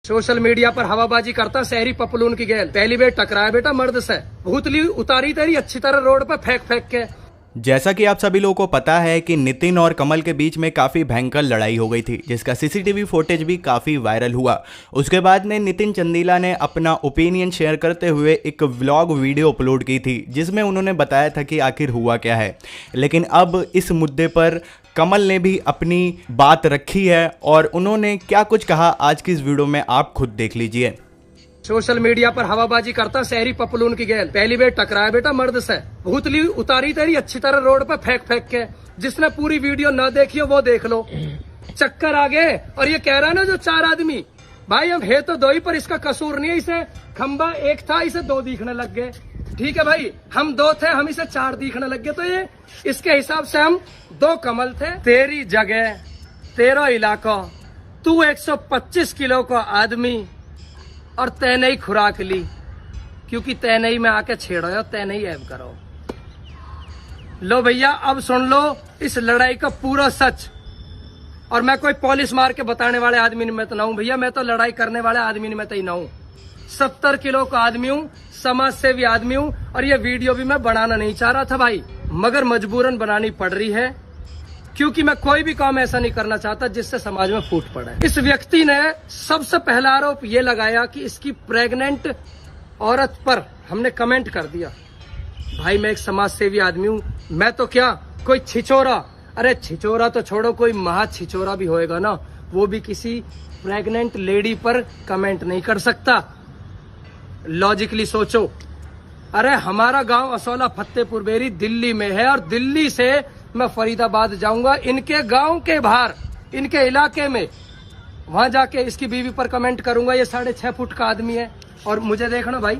Social media पर हवाबाजी करता शहरी पपलून की गैल, पहली बार टकराया बेटा मर्द से, भूतली उतारी तेरी अच्छी तरह रोड पे फेंक फेंक के। जैसा कि आप सभी लोगों को पता है कि नितिन और कमल के बीच में काफ़ी भयंकर लड़ाई हो गई थी, जिसका सीसीटीवी फुटेज भी काफ़ी वायरल हुआ। उसके बाद में नितिन चंदीला ने अपना ओपिनियन शेयर करते हुए एक व्लॉग वीडियो अपलोड की थी, जिसमें उन्होंने बताया था कि आखिर हुआ क्या है। लेकिन अब इस मुद्दे पर कमल ने भी अपनी बात रखी है और उन्होंने क्या कुछ कहा आज की इस वीडियो में आप खुद देख लीजिए। सोशल मीडिया पर हवाबाजी करता शहरी पपलून की गैल, पहली बार टकराया बेटा मर्द से, भूतली उतारी तेरी अच्छी तरह रोड पे फेंक फेंक के। जिसने पूरी वीडियो ना देखी हो वो देख लो, चक्कर आ गए। और ये कह रहा है ना जो 4 आदमी, भाई हम है तो 2 ही, पर इसका कसूर नहीं है। इसे खंबा 1 था, इसे 2 दिखने लग गए। ठीक है भाई, हम 2 थे, हम इसे 4 दिखने लग गए। तो ये इसके हिसाब से हम 2 कमल थे। तेरी जगह, तेरा इलाका, तू 125 किलो का आदमी और तैने ही खुराक ली, क्योंकि तैने ही में आके छेड़ो या तैने ही ऐब करो। लो भैया अब सुन लो इस लड़ाई का पूरा सच। और मैं कोई पॉलिश मार के बताने वाले आदमी नहीं मैं तो ना हूं भैया, मैं तो लड़ाई करने वाले आदमी नहीं मैं तो ही ना हूं। 70 किलो का आदमी हूं, समाज सेवी आदमी हूं। और ये वीडियो भी मैं बनाना नहीं चाह रहा था भाई, मगर मजबूरन बनानी पड़ रही है, क्योंकि मैं कोई भी काम ऐसा नहीं करना चाहता जिससे समाज में फूट पड़े। इस व्यक्ति ने सबसे पहला आरोप ये लगाया कि इसकी प्रेग्नेंट औरत पर हमने कमेंट कर दिया। भाई मैं एक समाज सेवी आदमी हूं, मैं तो क्या कोई छिचोरा, अरे छिचोरा तो छोड़ो, कोई महा छिचोरा भी होएगा ना, वो भी किसी प्रेग्नेंट लेडी पर कमेंट नहीं कर सकता। लॉजिकली सोचो। अरे हमारा गांव असौला फतेहपुर बेरी दिल्ली में है, और दिल्ली से मैं फरीदाबाद जाऊंगा, इनके गांव के बाहर, इनके इलाके में, वहां जाके इसकी बीवी पर कमेंट करूंगा। ये 6.5 फुट का आदमी है, और मुझे देखना भाई,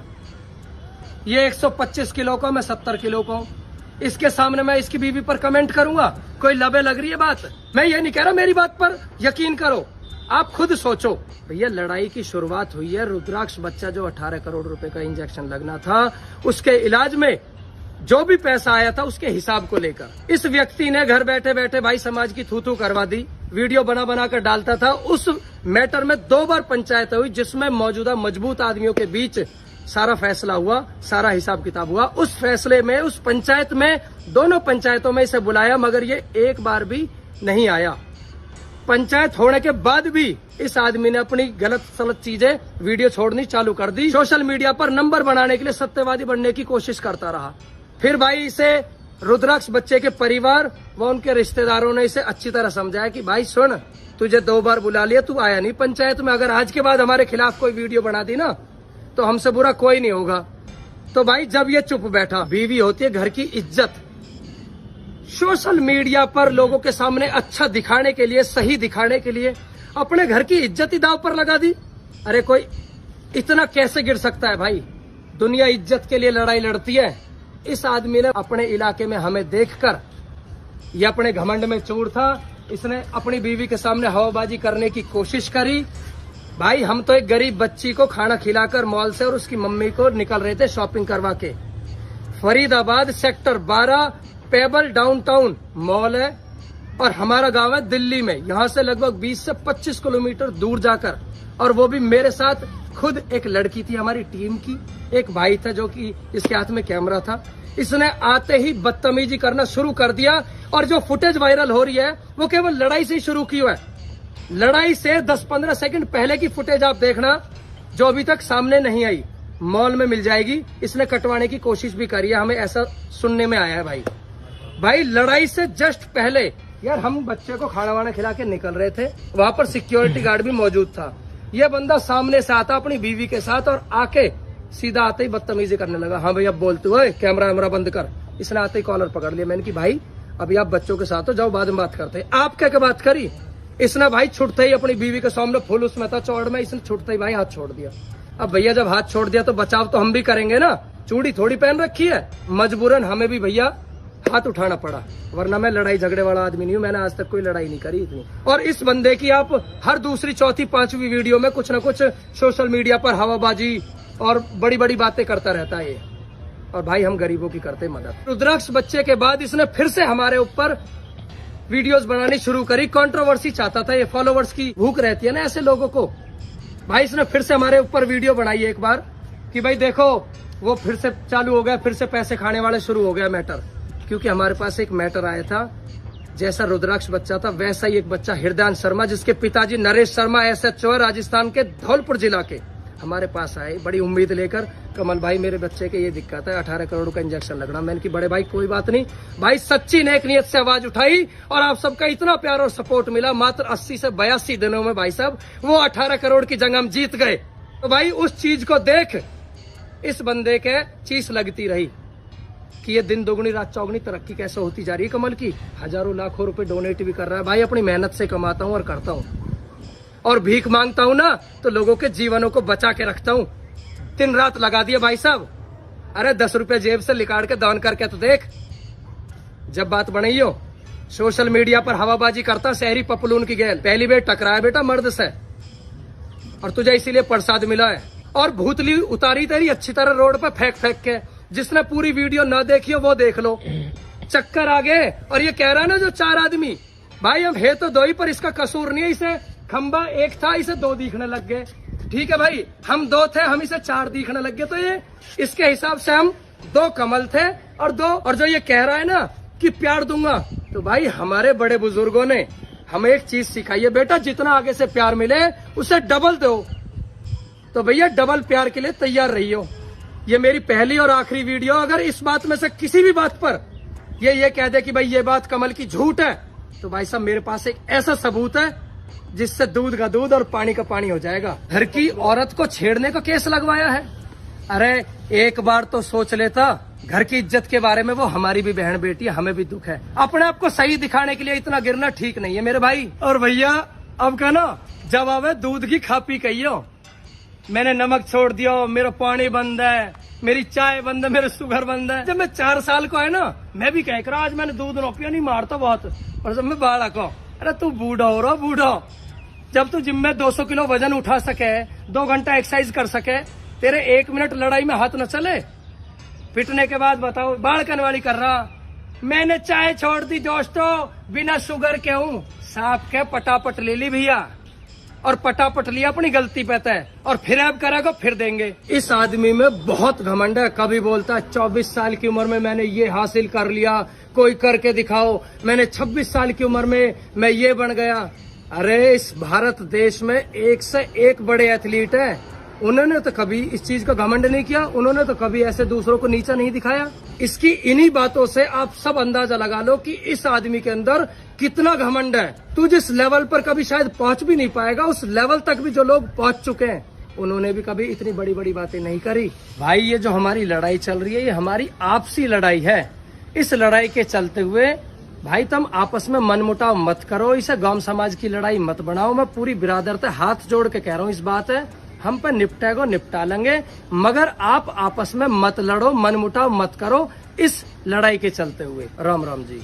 ये 125 किलो का, मैं 70 किलो का हूं। इसके सामने मैं इसकी बीवी पर कमेंट करूंगा, कोई लबे लग रही है बात। मैं ये नहीं कह रहा, मेरी बात पर यकीन करो, आप खुद सोचो। भैया लड़ाई की शुरुआत हुई है, रुद्राक्ष बच्चा जो 18 करोड़ रुपए का इंजेक्शन लगना था, उसके इलाज में जो भी पैसा आया था उसके हिसाब को लेकर इस व्यक्ति ने घर बैठे बैठे भाई समाज की थू करवा दी। वीडियो बना बना कर डालता था। उस मैटर में 2 बार पंचायत हुई, जिसमें मौजूदा मजबूत आदमियों के बीच सारा फैसला हुआ, सारा हिसाब किताब हुआ। उस फैसले में, उस पंचायत में, दोनों पंचायतों में इसे बुलाया, मगर ये एक बार भी नहीं आया। पंचायत होने के बाद भी इस आदमी ने अपनी गलत सलत चीजें, वीडियो छोड़नी चालू कर दी। सोशल मीडिया पर नंबर बनाने के लिए सत्यवादी बनने की कोशिश करता रहा। फिर भाई इसे रुद्राक्ष बच्चे के परिवार व उनके रिश्तेदारों ने इसे अच्छी तरह समझाया कि भाई सुन, तुझे 2 बार बुला लिया, तू आया नहीं पंचायत में, अगर आज के बाद हमारे खिलाफ कोई वीडियो बना दी ना तो हमसे बुरा कोई नहीं होगा। तो भाई जब ये चुप बैठा, बीवी होती है घर की इज्जत, सोशल मीडिया पर लोगों के सामने अच्छा दिखाने के लिए, सही दिखाने के लिए अपने घर की इज्जत ही दांव पर लगा दी। अरे कोई इतना कैसे गिर सकता है भाई? दुनिया इज्जत के लिए लड़ाई लड़ती है। इस आदमी ने अपने इलाके में हमें देखकर, ये अपने घमंड में चूर था, इसने अपनी बीवी के सामने हवाबाजी करने की कोशिश करी। भाई हम तो एक गरीब बच्ची को खाना खिलाकर मॉल से और उसकी मम्मी को निकल रहे थे शॉपिंग करवा के। Faridabad sector 12 payable downtown mall है, और हमारा गांव है दिल्ली में, यहाँ से लगभग 20 से 25 किलोमीटर दूर जाकर। और वो भी मेरे साथ खुद एक लड़की थी हमारी टीम की, एक भाई था जो कि इसके हाथ में कैमरा था। इसने आते ही बदतमीजी करना शुरू कर दिया, और जो फुटेज वायरल हो रही है वो केवल लड़ाई से ही शुरू की हुआ है। लड़ाई से 10-15 सेकंड पहले की फुटेज आप देखना, जो अभी तक सामने नहीं आई, मॉल में मिल जाएगी। इसने कटवाने की कोशिश भी करी है, हमें ऐसा सुनने में आया है। भाई लड़ाई से जस्ट पहले यार हम बच्चे को खाना वाना खिला के निकल रहे थे, वहां पर सिक्योरिटी गार्ड भी मौजूद था। यह बंदा सामने से आता अपनी बीवी के साथ, और आके सीधा आते ही बदतमीजी करने लगा। हाँ भैया बोलते हुए कैमरा वैमरा बंद कर। इसने आते ही कॉलर पकड़ लिया। मैंने कि भाई अभी आप बच्चों के साथ हो, जाओ बाद में बात करते हैं। आप क्या बात करी? इसने भाई छुटते ही अपनी बीवी के सामने फुल उसमें था चौड़ में, इसने छुटते ही भाई हाथ छोड़ दिया। अब भैया जब हाथ छोड़ दिया तो बचाव तो हम भी करेंगे ना, चूड़ी थोड़ी पहन रखी है, मजबूरन हमें भी भैया हाथ उठाना पड़ा, वरना मैं लड़ाई झगड़े वाला आदमी नहीं हूं। मैंने आज तक कोई लड़ाई नहीं करी इतनी। और इस बंदे की आप हर दूसरी, चौथी, 5वीं वीडियो में कुछ न कुछ सोशल मीडिया पर हवाबाजी और बड़ी बड़ी बातें करता रहता है ये। और भाई हम गरीबों की करते मदद। रुद्राक्ष बच्चे के बाद इसने फिर से हमारे ऊपर वीडियोस बनानी शुरू करी। कंट्रोवर्सी चाहता था ये, फॉलोवर्स की भूख रहती है ना ऐसे लोगों को, भाई इसने फिर से हमारे ऊपर वीडियो बनाई एक बार कि भाई देखो वो फिर से चालू हो गया, फिर से पैसे खाने वाले शुरू हो गया मैटर। क्योंकि हमारे पास एक मैटर आया था, जैसा रुद्राक्ष बच्चा था वैसा ही एक बच्चा हृदयान शर्मा, जिसके पिताजी नरेश शर्मा SHO है राजस्थान के धौलपुर जिला के, हमारे पास आए बड़ी उम्मीद लेकर। कमल भाई मेरे बच्चे के ये दिक्कत है, 18 करोड़ का इंजेक्शन लगना। मैंने कि बड़े भाई कोई बात नहीं भाई, सच्ची नेक नियत से आवाज उठाई और आप सबका इतना प्यार और सपोर्ट मिला। मात्र 80 से 82 दिनों में भाई साहब वो 18 करोड़ की जंग हम जीत गए। तो भाई उस चीज को देख इस बंदे के चीज लगती रही कि ये दिन दोगुनी रात चौगुनी तरक्की कैसे होती जा रही है कमल की। हजारों लाखों रुपए डोनेट भी कर रहा है भाई, अपनी मेहनत से कमाता हूँ और करता हूँ और भीख मांगता हूँ ना तो लोगों के जीवनों को बचा के रखता हूँ। दिन रात लगा दिया भाई साहब। अरे 10 रुपए जेब से निकाल के दान करके तो देख। जब बात बनी हो सोशल मीडिया पर हवाबाजी करता शहरी पपलून की गैल, पहली बार टकराया बेटा मर्द से और तुझे इसीलिए प्रसाद मिला है। और भूतली उतारी तेरी अच्छी तरह रोड पर फेंक फेंक के। जिसने पूरी वीडियो ना देखी हो वो देख लो। चक्कर आ गए और ये कह रहा है ना जो 4 आदमी, भाई हम है तो 2 ही, पर इसका कसूर नहीं है। इसे खंबा 1 था, इसे 2 दिखने लग गए। ठीक है भाई, हम 2 थे, हम इसे 4 दिखने लग गए। तो ये इसके हिसाब से हम 2 कमल थे और 2। और जो ये कह रहा है ना कि प्यार दूंगा, तो भाई हमारे बड़े बुजुर्गों ने हमें एक चीज सिखाई है, बेटा जितना आगे से प्यार मिले उसे डबल दो। तो भैया डबल प्यार के लिए तैयार रहियो। ये मेरी पहली और आखिरी वीडियो। अगर इस बात में से किसी भी बात पर ये कह दे कि भाई ये बात कमल की झूठ है, तो भाई साहब मेरे पास एक ऐसा सबूत है जिससे दूध का दूध और पानी का पानी हो जाएगा। घर की औरत को छेड़ने का केस लगवाया है। अरे एक बार तो सोच लेता, घर की इज्जत के बारे में। वो हमारी भी बहन बेटी है, हमें भी दुख है। अपने आप को सही दिखाने के लिए इतना गिरना ठीक नहीं है मेरे भाई। और भैया अब का ना जवाब है दूध की खापी कहियो। मैंने नमक छोड़ दिया, मेरा पानी बंद है, मेरी चाय बंद है, मेरे शुगर बंद है। जब मैं 4 साल को है ना, मैं भी कह रहा आज मैंने दूध न पिया, नहीं मारता बहुत। और जब मैं बालक हूँ, अरे तू बूढ़ा हो रहा बूढ़ा, जब तू जिम में 200 किलो वजन उठा सके, 2 घंटा एक्सरसाइज कर सके, तेरे 1 मिनट लड़ाई में हाथ न चले। पिटने के बाद बताओ बालकन वाली कर रहा। मैंने चाय छोड़ दी दोस्तों, बिना शुगर के हूँ। साफ के पटापट ले ली भैया, और पटापट लिया अपनी गलती पे तय, और फिर अब करेगा फिर देंगे। इस आदमी में बहुत घमंड है। कभी बोलता है 24 साल की उम्र में मैंने ये हासिल कर लिया, कोई करके दिखाओ। मैंने 26 साल की उम्र में मैं ये बन गया। अरे इस भारत देश में एक से एक बड़े एथलीट हैं, उन्होंने तो कभी इस चीज का घमंड नहीं किया। उन्होंने तो कभी ऐसे दूसरों को नीचा नहीं दिखाया। इसकी इन्हीं बातों से आप सब अंदाजा लगा लो कि इस आदमी के अंदर कितना घमंड है। तू जिस लेवल पर कभी शायद पहुंच भी नहीं पाएगा, उस लेवल तक भी जो लोग पहुंच चुके हैं उन्होंने भी कभी इतनी बड़ी बड़ी बातें नहीं करी। भाई ये जो हमारी लड़ाई चल रही है, ये हमारी आपसी लड़ाई है। इस लड़ाई के चलते हुए भाई तुम आपस में मनमुटाव मत करो, इसे गांव समाज की लड़ाई मत बनाओ। मैं पूरी बिरादरता हाथ जोड़ के कह रहा हूँ, इस बात है हम पे निपटेगा निपटा लेंगे, मगर आप आपस में मत लड़ो, मनमुटाव मत करो इस लड़ाई के चलते हुए। राम राम जी।